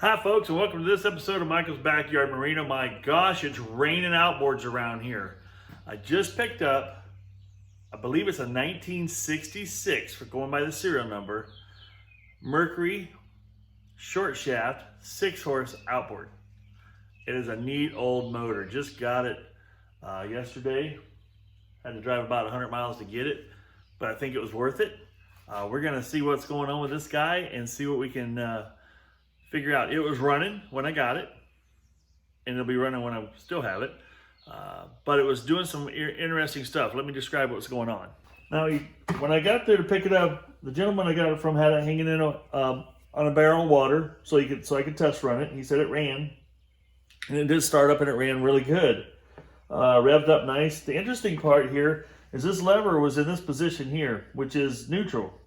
Hi folks, and welcome to this episode of Michael's Backyard Marina. My gosh, it's raining outboards around here. I just picked up, I believe it's a 1966, for going by the serial number, Mercury short shaft 6-horse outboard. It is a neat old motor. Just got it yesterday. Had to drive about 100 miles to get it, but I think it was worth it. We're gonna see what's going on with this guy and see what we can figure out. It was running when I got it, and it'll be running when I still have it. But it was doing some interesting stuff. Let me describe what's going on. Now, when I got there to pick it up, the gentleman I got it from had it hanging in on a barrel of water, so I could test run it. He said it ran, and it did start up, and it ran really good. Revved up nice. The interesting part here is this lever was in this position here, which is neutral.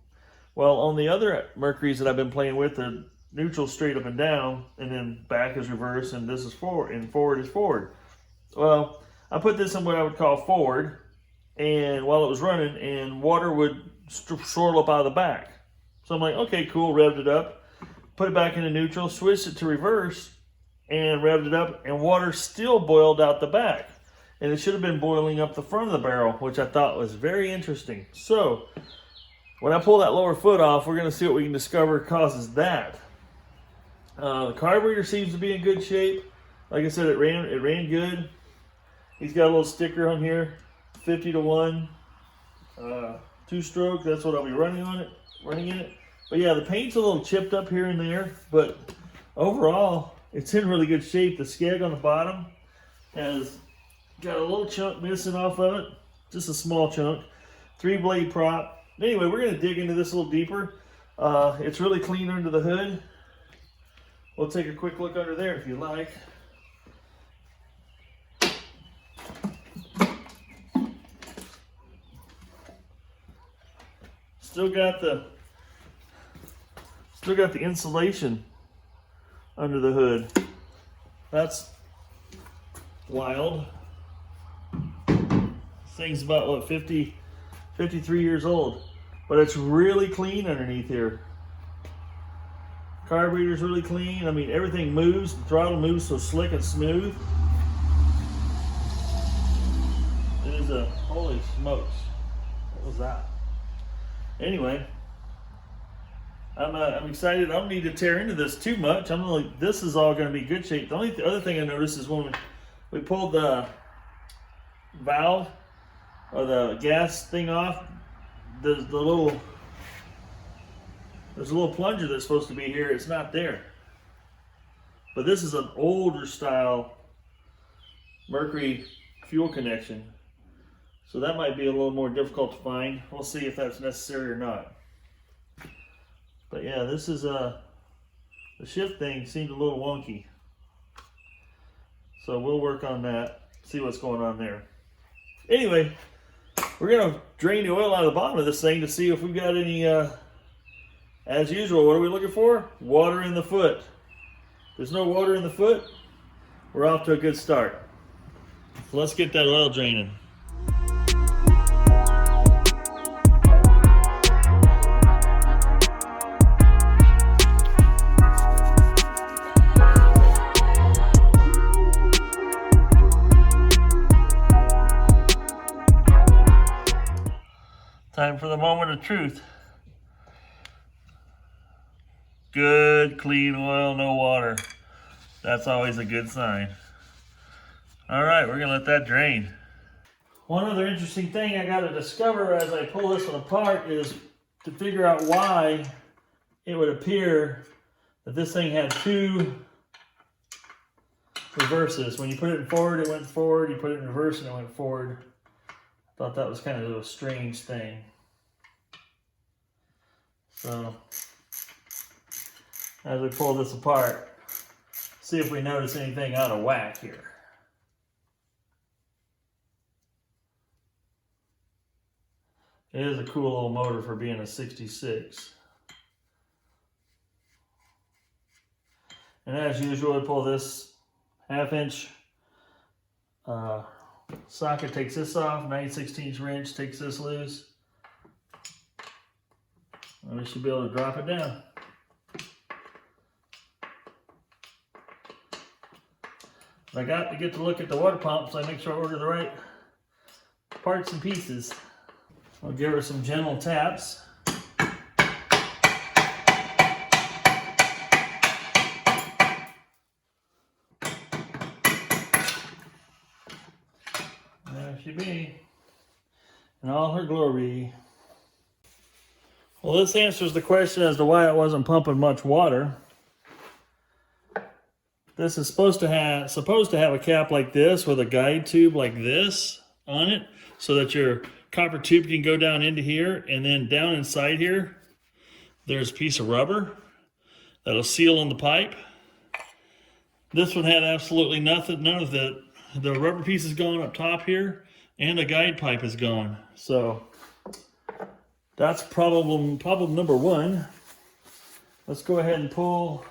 Well, on the other Mercuries that I've been playing with, the neutral straight up and down, and then back is reverse, and this is forward, and forward is forward. Well, I put this in what I would call forward, and while it was running, and water would swirl up out of the back. So I'm like, okay, cool, revved it up, put it back into neutral, switched it to reverse, and revved it up, and water still boiled out the back. And it should have been boiling up the front of the barrel, which I thought was very interesting. So, when I pull that lower foot off, we're gonna see what we can discover causes that. The carburetor seems to be in good shape. Like I said, it ran good. He's got a little sticker on here, 50-to-1, 2-stroke. That's what I'll be running in it. But yeah, the paint's a little chipped up here and there, but overall, it's in really good shape. The skeg on the bottom has got a little chunk missing off of it, just a small chunk. 3-blade prop. Anyway, we're gonna dig into this a little deeper. It's really clean under the hood. We'll take a quick look under there if you like. Still got the insulation under the hood. That's wild. This thing's about, what, 53 years old. But it's really clean underneath here. Carburetor's really clean. I mean, everything moves. The throttle moves so slick and smooth. It is a, holy smokes. What was that? Anyway, I'm excited. I don't need to tear into this too much. This is all going to be good shape. The only other thing I noticed is when we pulled the valve or the gas thing off, there's a little plunger that's supposed to be here. It's not there. But this is an older style Mercury fuel connection. So that might be a little more difficult to find. We'll see if that's necessary or not. But yeah, this is the shift thing seemed a little wonky. So we'll work on that, see what's going on there. Anyway, we're gonna drain the oil out of the bottom of this thing to see if we've got any, as usual, what are we looking for? Water in the foot. If there's no water in the foot, we're off to a good start. So let's get that oil draining. Time for the moment of truth. Good, clean oil, no water. That's always a good sign. All right, we're gonna let that drain. One other interesting thing I gotta discover as I pull this one apart is to figure out why it would appear that this thing had 2 reverses. When you put it in forward, it went forward. You put it in reverse, and it went forward. Thought that was kind of a strange thing. So, as we pull this apart, see if we notice anything out of whack here. It is a cool little motor for being a 66. And as usual, I pull this 1/2-inch socket, takes this off, 9/16 wrench takes this loose. And we should be able to drop it down. I got to get to look at the water pump, so I make sure I order the right parts and pieces. I'll give her some gentle taps. There she be, in all her glory. Well, this answers the question as to why it wasn't pumping much water. This is supposed to have a cap like this with a guide tube like this on it, so that your copper tube can go down into here, and then down inside here, there's a piece of rubber that'll seal on the pipe. This one had absolutely nothing, none of the rubber piece is gone up top here, and the guide pipe is gone. So that's problem number one. Let's go ahead and pull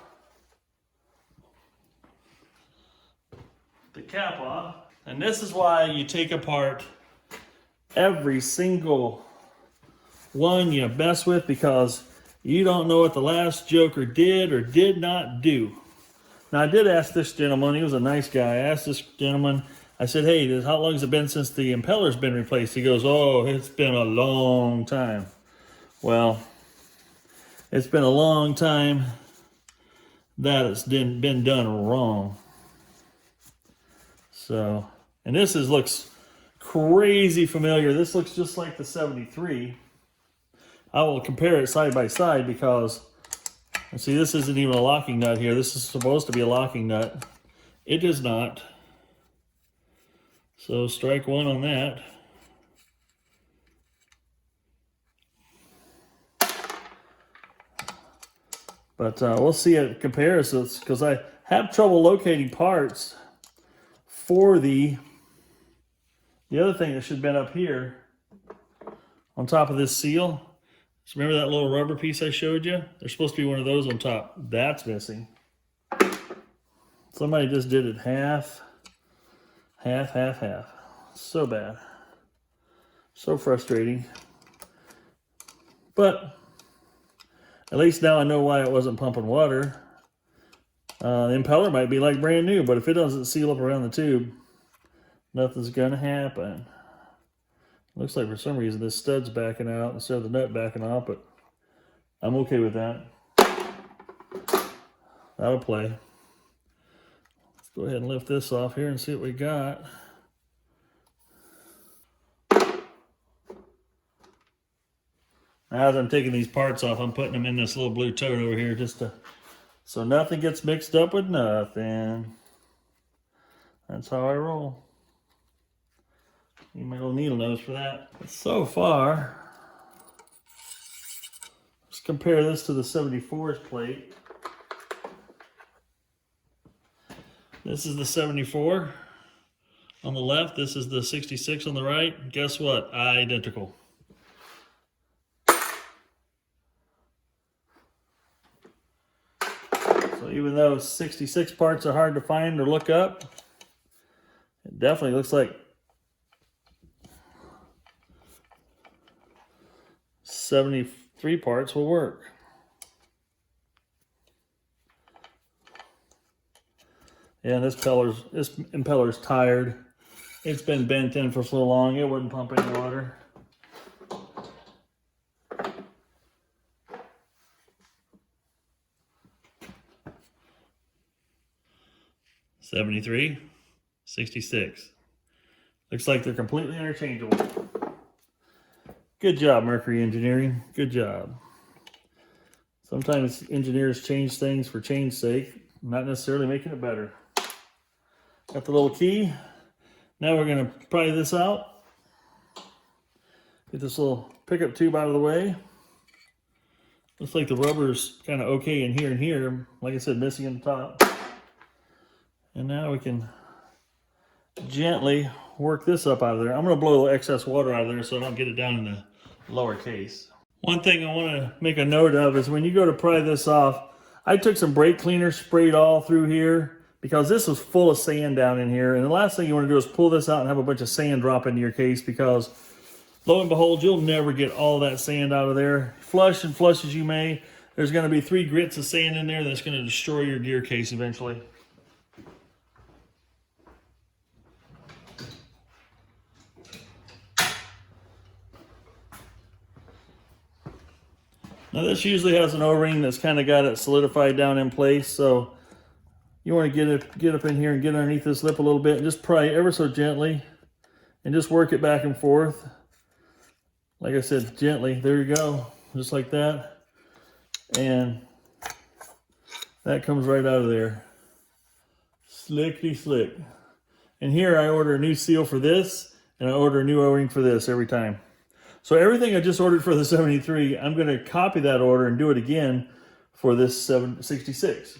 the cap off. And this is why you take apart every single one you mess with, because you don't know what the last joker did or did not do. Now, I did ask this gentleman, he was a nice guy. I asked this gentleman, I said, hey, how long has it been since the impeller's been replaced? He goes, oh, it's been a long time. Well, it's been a long time that it's been done wrong. So, and this looks crazy familiar. This looks just like the 73. I will compare it side by side because, see, this isn't even a locking nut here. This is supposed to be a locking nut. It is not. So strike one on that. But we'll see at comparisons, because I have trouble locating parts for the other thing that should have been up here on top of this seal. So remember that little rubber piece I showed you? There's supposed to be one of those on top. That's missing. Somebody just did it half. So bad. So frustrating. But at least now I know why it wasn't pumping water. The impeller might be like brand new, but if it doesn't seal up around the tube, nothing's gonna happen. Looks like for some reason this stud's backing out instead of the nut backing off, but I'm okay with that. That'll play. Let's go ahead and lift this off here and see what we got. Now, as I'm taking these parts off, I'm putting them in this little blue tote over here just so nothing gets mixed up with nothing. That's how I roll. Need my little needle nose for that. But so far, let's compare this to the 74's plate. This is the 74 on the left. This is the 66 on the right. Guess what? Identical. So even though 66 parts are hard to find or look up, it definitely looks like 73 parts will work. Yeah, this impeller's tired. It's been bent in for so long, it wouldn't pump any water. $73, $66. Looks like they're completely interchangeable. Good job, Mercury Engineering. Good job. Sometimes engineers change things for change's sake, not necessarily making it better. Got the little key. Now we're going to pry this out. Get this little pickup tube out of the way. Looks like the rubber's kind of okay in here and here. Like I said, missing in the top. And now we can gently work this up out of there. I'm going to blow the excess water out of there so I don't get it down in the lower case. One thing I want to make a note of is when you go to pry this off, I took some brake cleaner, sprayed all through here because this was full of sand down in here. And the last thing you want to do is pull this out and have a bunch of sand drop into your case, because lo and behold, you'll never get all that sand out of there. Flush and flush as you may, there's going to be 3 grits of sand in there that's going to destroy your gear case eventually. Now this usually has an O-ring that's kind of got it solidified down in place, so you want to get up in here and get underneath this lip a little bit and just pry ever so gently and just work it back and forth. Like I said, gently. There you go. Just like that. And that comes right out of there. Slickety slick. And here I order a new seal for this, and I order a new O-ring for this every time. So everything I just ordered for the 73, I'm going to copy that order and do it again for this 766.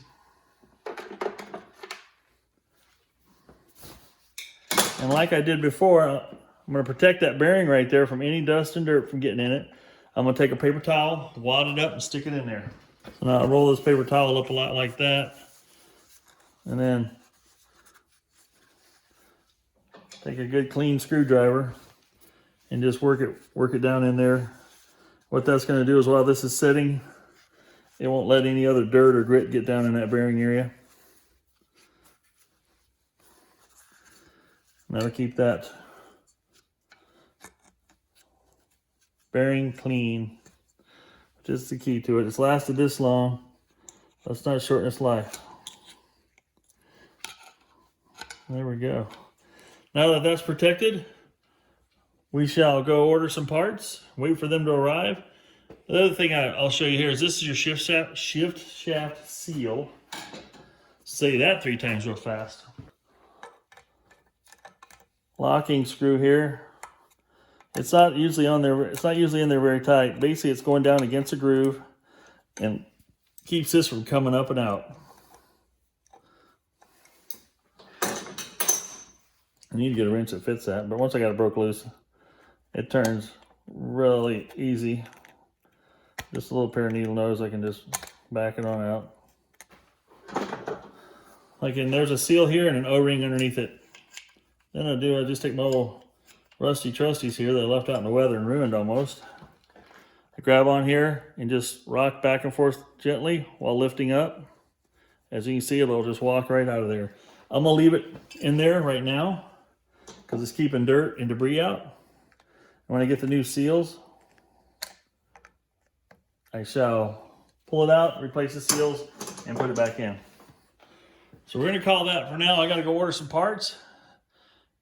And like I did before, I'm going to protect that bearing right there from any dust and dirt from getting in it. I'm going to take a paper towel, wad it up, and stick it in there. So now I roll this paper towel up a lot like that. And then take a good clean screwdriver and just work it down in there. What that's going to do is while this is setting, it won't let any other dirt or grit get down in that bearing area. And that'll keep that bearing clean, which is the key to it. It's lasted this long. Let's not shorten its life. There we go. Now that that's protected, we shall go order some parts, wait for them to arrive. The other thing I'll show you here is this is your shift shaft seal. Say that 3 times real fast. Locking screw here. It's not usually on there. It's not usually in there very tight. Basically, it's going down against the groove and keeps this from coming up and out. I need to get a wrench that fits that, but once I got it broke loose, it turns really easy. Just a little pair of needle nose, I can just back it on out. Like, and there's a seal here and an O-ring underneath it. Then I just take my little rusty trusties here that I left out in the weather and ruined almost. I grab on here and just rock back and forth gently while lifting up. As you can see, it'll just walk right out of there. I'm gonna leave it in there right now because it's keeping dirt and debris out. When I get the new seals, I shall pull it out, replace the seals, and put it back in. So we're gonna call that for now. I gotta go order some parts.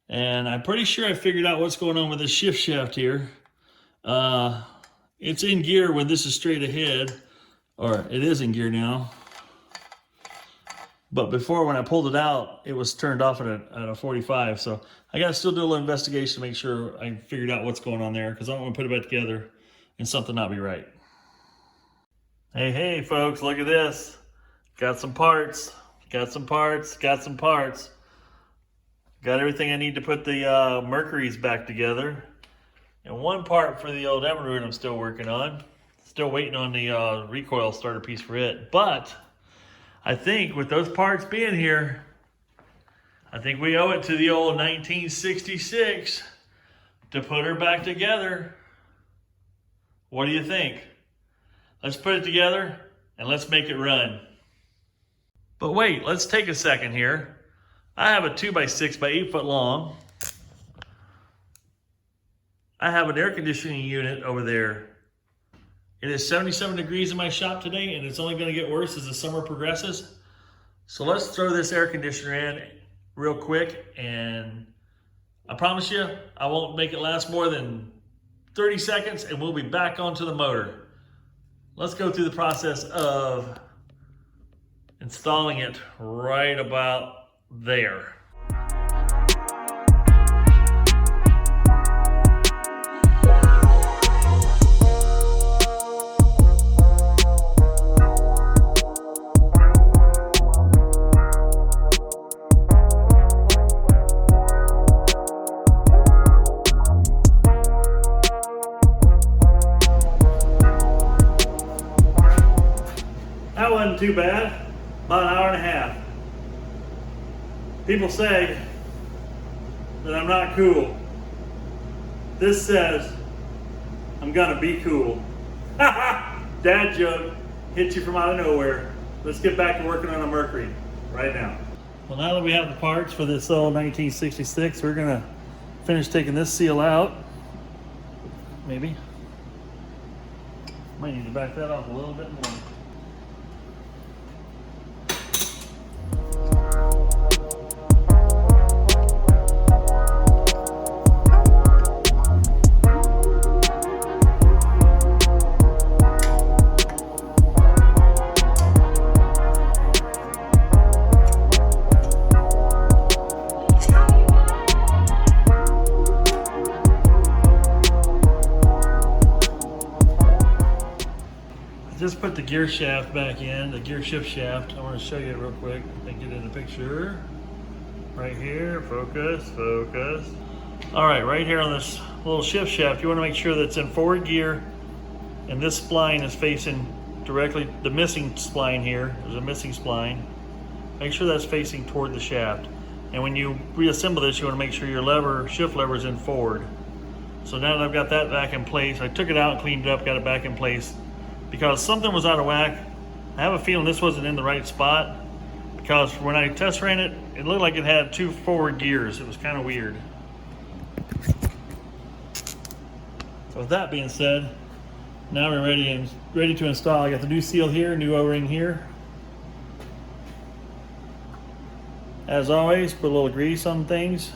And I'm pretty sure I figured out what's going on with this shift shaft here. It's in gear when this is straight ahead, or it is in gear now. But before, when I pulled it out, it was turned off at a 45. So I got to still do a little investigation to make sure I figured out what's going on there, because I don't want to put it back together and something not be right. Hey, folks, look at this. Got some parts. Got some parts. Got some parts. Got everything I need to put the Mercuries back together. And one part for the old Emerald I'm still working on. Still waiting on the recoil starter piece for it. But I think with those parts being here, I think we owe it to the old 1966 to put her back together. What do you think? Let's put it together and let's make it run. But wait, let's take a second here. I have a 2x6 by 8 foot long. I have an air conditioning unit over there. It is 77 degrees in my shop today, and it's only going to get worse as the summer progresses. So let's throw this air conditioner in real quick, and I promise you, I won't make it last more than 30 seconds, and we'll be back onto the motor. Let's go through the process of installing it right about there. That wasn't too bad. About an hour and a half. People say that I'm not cool. This says I'm gonna be cool. Dad joke, hit you from out of nowhere. Let's get back to working on a Mercury right now. Well, now that we have the parts for this old 1966, we're gonna finish taking this seal out. Maybe. Might need to back that off a little bit more. Just put the gear shaft back in, the gear shift shaft. I want to show you it real quick. I think get in the picture. Right here, focus, focus. All right, right here on this little shift shaft, you want to make sure that it's in forward gear and this spline is facing directly, the missing spline here, there's a missing spline. Make sure that's facing toward the shaft. And when you reassemble this, you want to make sure your lever, shift lever is in forward. So now that I've got that back in place, I took it out, cleaned it up, got it back in place. Because something was out of whack. I have a feeling this wasn't in the right spot, because when I test ran it, it looked like it had 2 forward gears. It was kind of weird. So with that being said, now we're ready to install. I got the new seal here, new O-ring here. As always, put a little grease on things.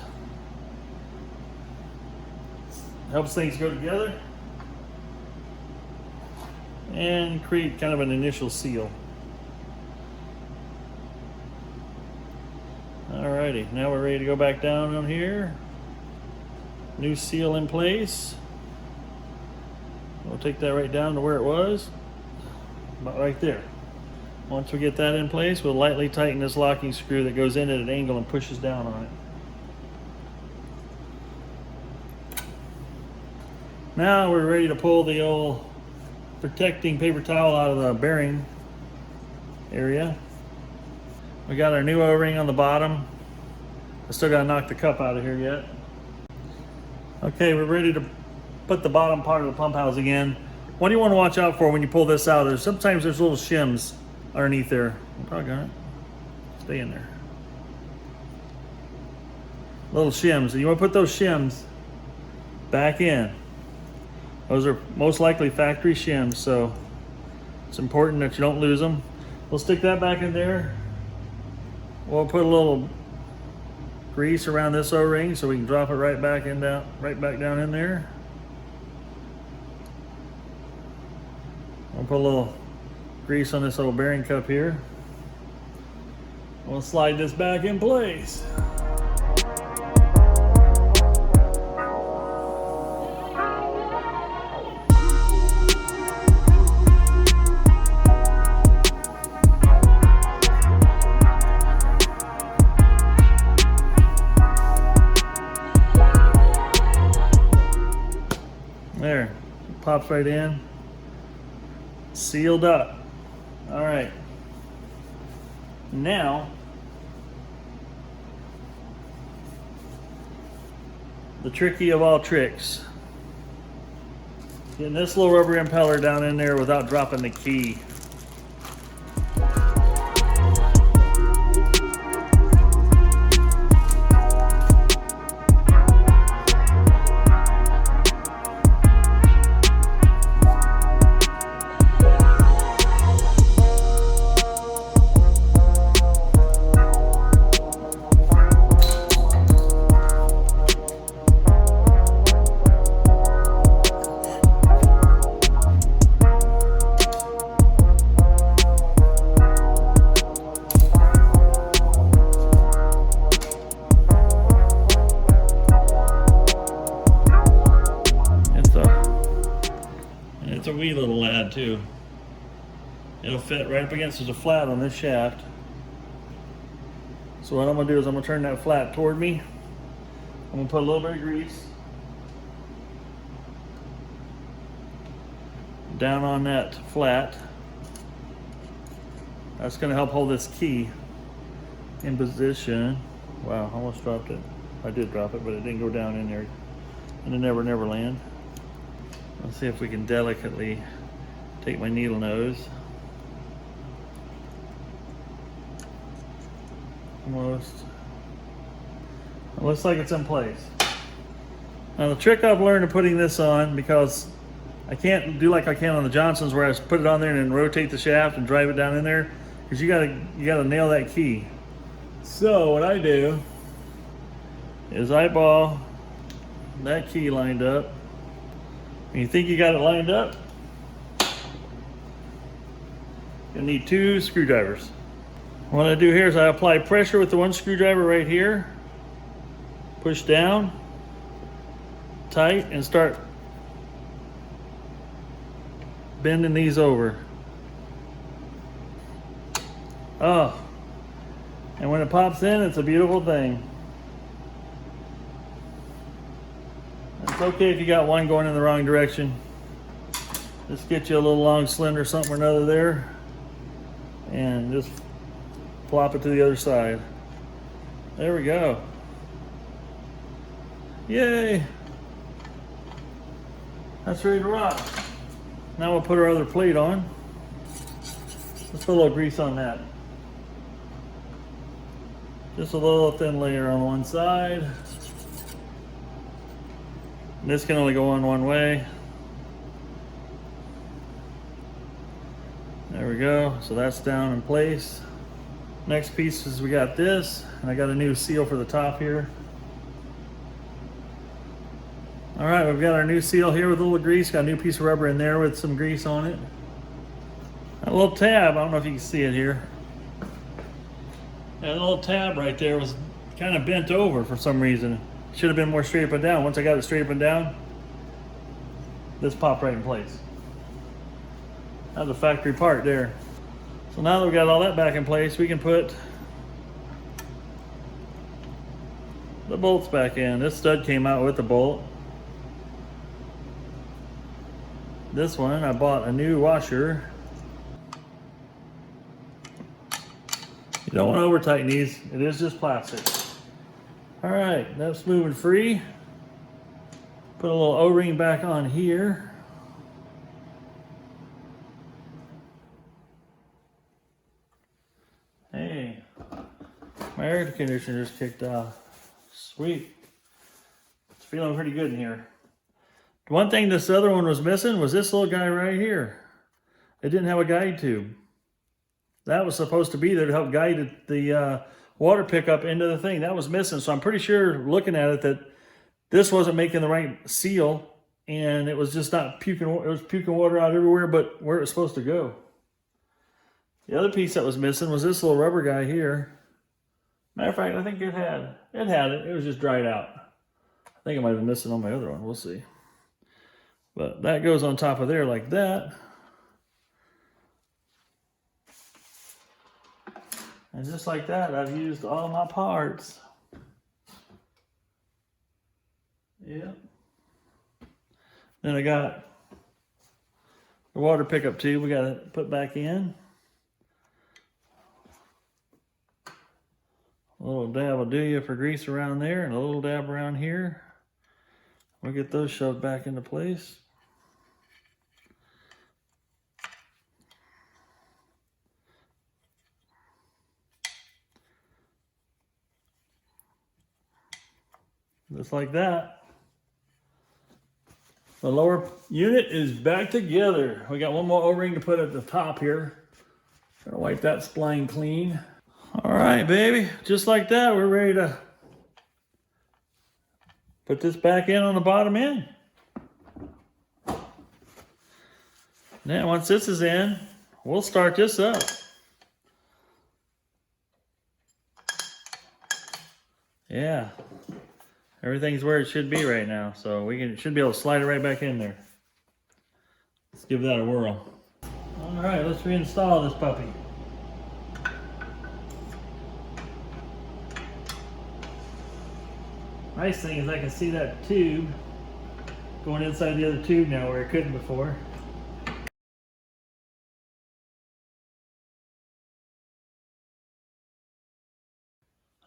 Helps things go together and create kind of an initial seal. Alrighty, now we're ready to go back down on here. New seal in place. We'll take that right down to where it was, about right there. Once we get that in place, we'll lightly tighten this locking screw that goes in at an angle and pushes down on it. Now we're ready to pull the old protecting paper towel out of the bearing area. We got our new O-ring on the bottom. I still gotta knock the cup out of here yet. Okay, we're ready to put the bottom part of the pump housing in. What do you want to watch out for when you pull this out? Sometimes there's little shims underneath there. I'm probably gonna stay in there. Little shims, and you want to put those shims back in. Those are most likely factory shims, so it's important that you don't lose them. We'll stick that back in there. We'll put a little grease around this O-ring so we can drop it right back down in there. We'll put a little grease on this little bearing cup here. We'll slide this back in place. There, pops right in, sealed up. All right, now the tricky of all tricks, getting this little rubber impeller down in there without dropping the key. It's a wee little lad too. It'll fit right up against the flat on this shaft. So what I'm gonna do is I'm gonna turn that flat toward me. I'm gonna put a little bit of grease down on that flat. That's gonna help hold this key in position. Wow, I almost dropped it. I did drop it, but it didn't go down in there in the Never Never Land. Let's see if we can delicately take my needle nose. Almost. It looks like it's in place. Now the trick I've learned of putting this on, because I can't do like I can on the Johnsons where I just put it on there and then rotate the shaft and drive it down in there, because you gotta nail that key. So what I do is eyeball that key lined up. When you think you got it lined up, you'll need 2 screwdrivers. What I do here is I apply pressure with the 1 screwdriver right here, push down, tight, and start bending these over. Oh, and when it pops in, it's a beautiful thing. It's okay if you got one going in the wrong direction. Just get you a little long slender something or another there, and just flop it to the other side. There we go. Yay! That's ready to rock. Now we'll put our other plate on. Let's put a little grease on that. Just a little thin layer on one side. And this can only go on one way. There we go. So that's down in place. Next piece is we got this, and I got a new seal for the top here. All right, we've got our new seal here with a little grease. Got a new piece of rubber in there with some grease on it. A little tab, I don't know if you can see it here. That little tab right there was kind of bent over for some reason. Should have been more straight up and down. Once I got it straight up and down, this popped right in place. That's a factory part there. So now that we got all that back in place, we can put the bolts back in. This stud came out with the bolt. This one, I bought a new washer. You don't want to over tighten these. It is just plastic. All right, that's moving free. Put a little O-ring back on here. Hey, my air conditioner just kicked off. Sweet. It's feeling pretty good in here. The one thing this other one was missing was this little guy right here. It didn't have a guide tube. That was supposed to be there to help guide the water pickup into the thing. That was missing. So I'm pretty sure, looking at it, that this wasn't making the right seal, and it was just not puking. It was puking water out everywhere but where it was supposed to go. The other piece that was missing was this little rubber guy here. Matter of fact, I think it had it. It was just dried out. I think it might have been missing on my other one. We'll see. But that goes on top of there like that. And just like that, I've used all my parts. Yep. Then I got the water pickup tube we got to put back in. A little dab will do you for grease around there, and a little dab around here. We'll get those shoved back into place. Just like that. The lower unit is back together. We got one more O-ring to put at the top here. Gonna wipe that spline clean. All right, baby. Just like that, we're ready to put this back in on the bottom end. Now, once this is in, we'll start this up. Yeah. Everything's where it should be right now, so we should be able to slide it right back in there. Let's give that a whirl. All right, let's reinstall this puppy. Nice thing is I can see that tube going inside the other tube now where it couldn't before.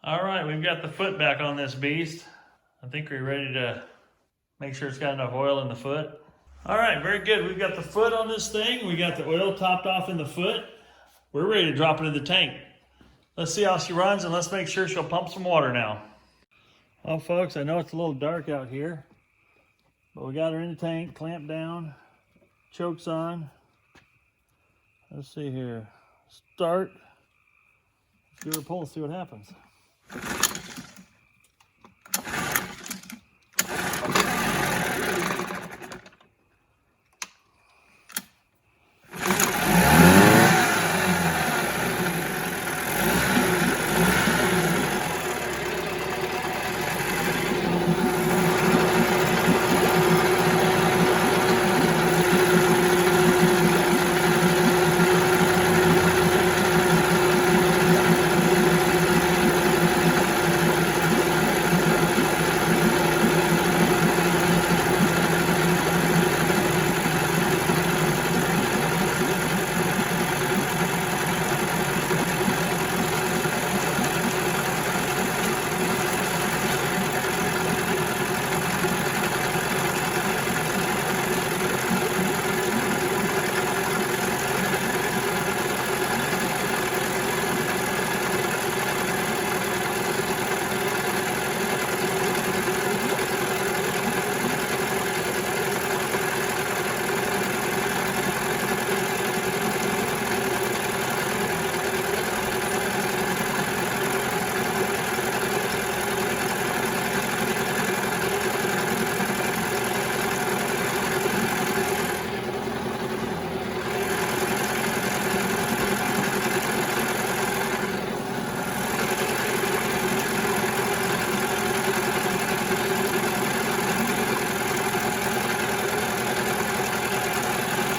All right, we've got the foot back on this beast. I think we're ready to make sure it's got enough oil in the foot. All right, very good. We've got the foot on this thing. We got the oil topped off in the foot. We're ready to drop it in the tank. Let's see how she runs, and let's make sure she'll pump some water now. Well, folks, I know it's a little dark out here, but we got her in the tank, clamped down, Choke's on. Let's see here. Start. Let's give her a pull and see what happens.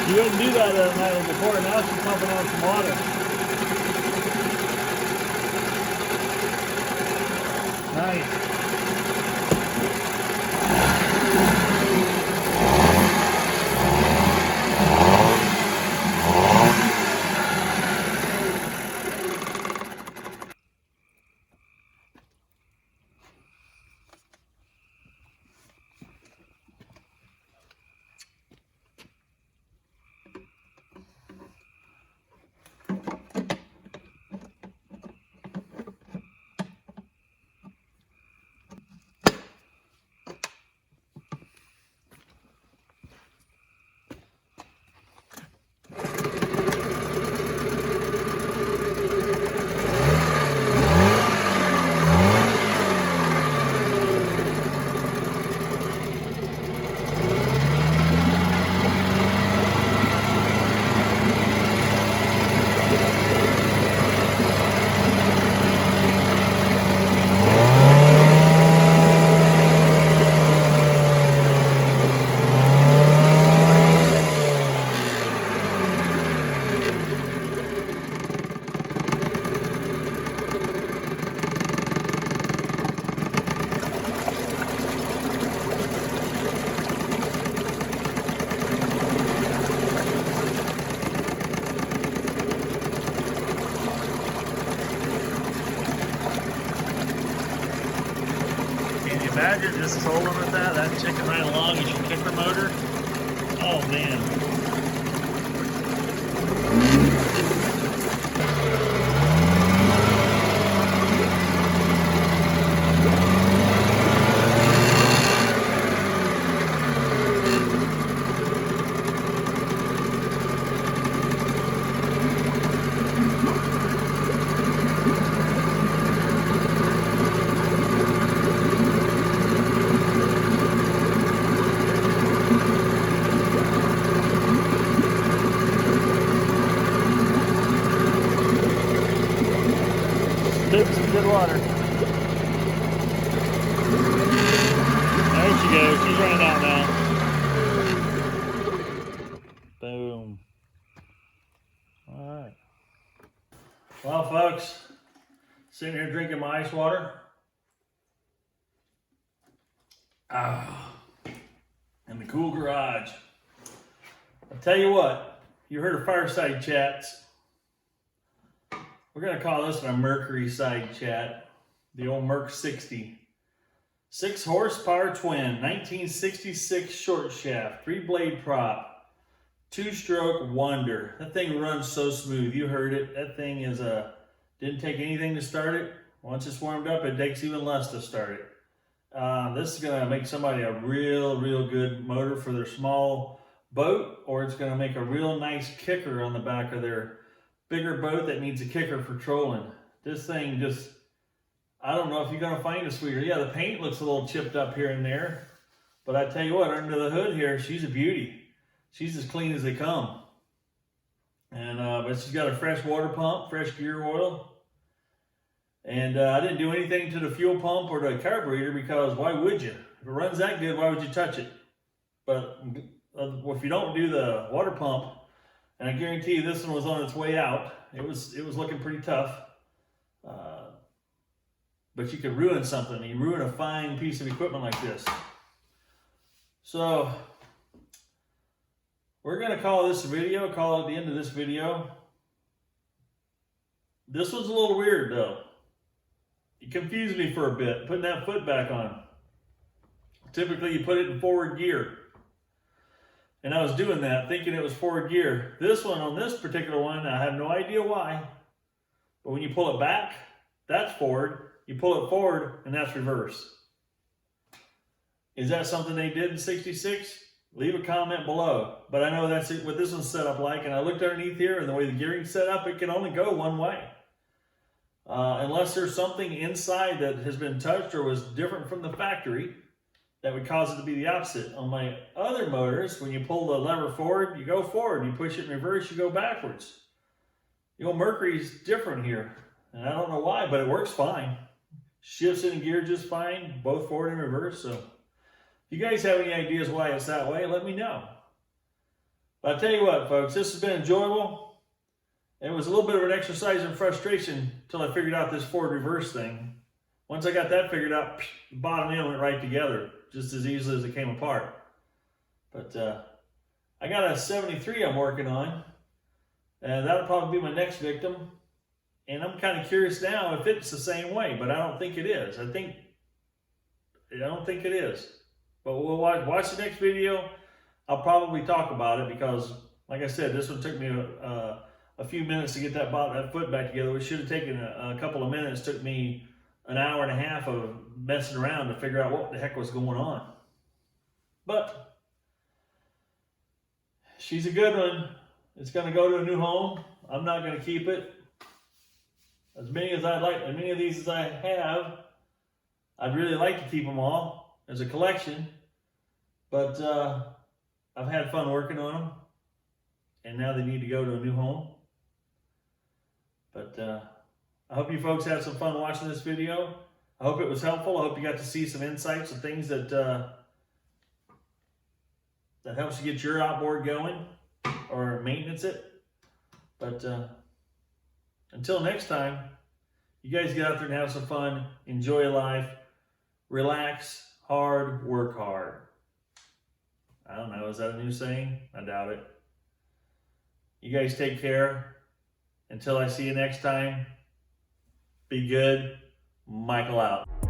You didn't do that the night before. Now she's pumping on some water. Nice. Imagine just trolling with that chicken right along as your kicker motor. Oh man. Some good water. There she goes. She's running out now. Boom. All right. Well, folks, sitting here drinking my ice water. In the cool garage. I'll tell you what, you heard of fireside chats. We're going to call this one a Mercury side chat, the old Merc60. 6 horsepower twin, 1966 short shaft, 3-blade prop, 2-stroke wonder. That thing runs so smooth. You heard it. That thing is didn't take anything to start it. Once it's warmed up, it takes even less to start it. This is going to make somebody a real good motor for their small boat, or it's going to make a real nice kicker on the back of their bigger boat that needs a kicker for trolling. This thing just, I don't know if you're going to find a sweeter. Yeah, the paint looks a little chipped up here and there, but I tell you what, under the hood here, she's a beauty. She's as clean as they come. And but she's got a fresh water pump, fresh gear oil. And I didn't do anything to the fuel pump or the carburetor, because why would you? If it runs that good, why would you touch it? But if you don't do the water pump, and I guarantee you this one was on its way out, it was looking pretty tough. But you could ruin something. You ruin a fine piece of equipment like this. So we're going to call this a video, call it the end of this video. This was a little weird though. It confused me for a bit, putting that foot back on. Typically you put it in forward gear. And I was doing that, thinking it was forward gear. This one, on this particular one, I have no idea why. But when you pull it back, that's forward. You pull it forward, and that's reverse. Is that something they did in 66? Leave a comment below. But I know that's what this one's set up like. And I looked underneath here, and the way the gearing's set up, it can only go one way. Unless there's something inside that has been touched or was different from the factory that would cause it to be the opposite. On my other motors, when you pull the lever forward, you go forward. You push it in reverse, you go backwards. The old Mercury's different here. And I don't know why, but it works fine. Shifts in gear just fine, both forward and reverse. So if you guys have any ideas why it's that way, let me know. But I'll tell you what, folks, this has been enjoyable. It was a little bit of an exercise in frustration until I figured out this forward reverse thing. Once I got that figured out, the bottom end went right together, just as easily as it came apart. But I got a 73 I'm working on, and that'll probably be my next victim. And I'm kind of curious now if it's the same way, but I don't think it is. I don't think it is. But we'll watch the next video. I'll probably talk about it because, like I said, this one took me a few minutes to get that foot back together. It should have taken a couple of minutes. It took me an hour and a half of messing around to figure out what the heck was going on. But she's a good one. It's going to go to a new home. I'm not going to keep it. As many as these as I have, I'd really like to keep them all as a collection. But I've had fun working on them. And now they need to go to a new home. But I hope you folks had some fun watching this video. I hope it was helpful. I hope you got to see some insights and things that that helps you get your outboard going or maintenance it. But until next time, you guys get out there and have some fun, enjoy life, relax hard, work hard. I don't know, is that a new saying? I doubt it. You guys take care. Until I see you next time, be good. Michael out.